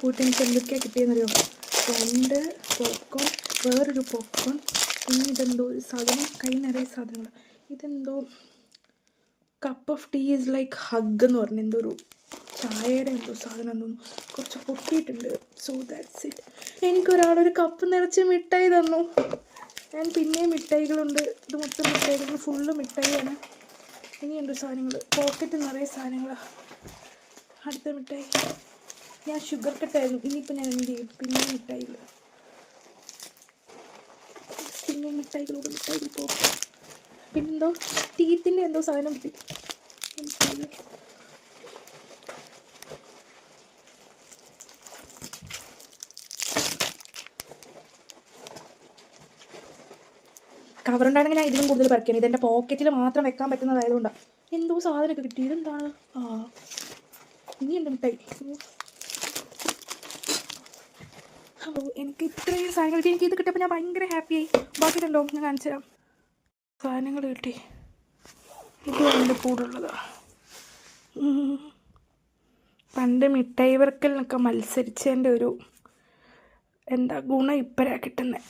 പോയിട്ട് എനിക്ക് എന്തൊക്കെയാണ് കിട്ടിയെന്നറിയോ? 2 പോപ്കോൺ, വേറൊരു പോപ്കോൺ, പിന്നെ ഇതെന്തോ ഒരു സാധനം, കൈ നിറയെ സാധനങ്ങൾ. ഇതെന്തോ cup of tea is like hug എന്ന് പറഞ്ഞ എന്തോ ഒരു ചായയുടെ എന്തോ സാധനം തോന്നുന്നു. കുറച്ച് പൊട്ടിയിട്ടുണ്ട്. So that's it. എനിക്കൊരാളൊരു കപ്പ് നിറച്ച് മിഠായി തന്നു. ഞാൻ പിന്നെയും മിഠായികളുണ്ട്. ഇത് മൊത്തം മിഠായികൾ, ഫുള്ള് മിഠായിയാണ്. ഇനിയുണ്ട് സാധനങ്ങൾ, പോക്കറ്റ് നിറയെ സാധനങ്ങളാണ്. അടുത്ത മിഠായി ഞാൻ ഷുഗർ കട്ടായിരുന്നു. ഇനിയിപ്പോൾ ഞാൻ എന്ത് ചെയ്യും? പിന്നെയും മിഠായികൾ, പിന്നെയും മിഠായികളോട് മിഠായികൾ പോകും. പിന്നെന്തോ ടീത്തിൻ്റെ എന്തോ സാധനം കിട്ടി. കവറുണ്ടായിരുന്നെങ്കിൽ ഞാൻ ഇതിലും കൂടുതൽ പറിക്കണം. ഇതെൻ്റെ പോക്കറ്റിൽ മാത്രം വെക്കാൻ പറ്റുന്നതായതുകൊണ്ടാണ്. എന്തോ സാധനമൊക്കെ കിട്ടി. ഇതെന്താണ്? ഇനിയുണ്ട് മിഠായി. എനിക്ക് ഇത്രയും സാധനങ്ങൾ കിട്ടി. എനിക്ക് ഇത് കിട്ടിയപ്പോൾ ഞാൻ ഭയങ്കര ഹാപ്പിയായി. ബാക്കിയിട്ടുണ്ടോ? ഞാൻ കാണിച്ചു തരാം. സാധനങ്ങൾ കിട്ടി. ഇത് എൻ്റെ കൂടുള്ളതാണ്. പണ്ട് മിഠായി വർക്കലിനൊക്കെ മത്സരിച്ചതിൻ്റെ ഒരു ഗുണം ഇപ്പോഴാണ് കിട്ടുന്നത്.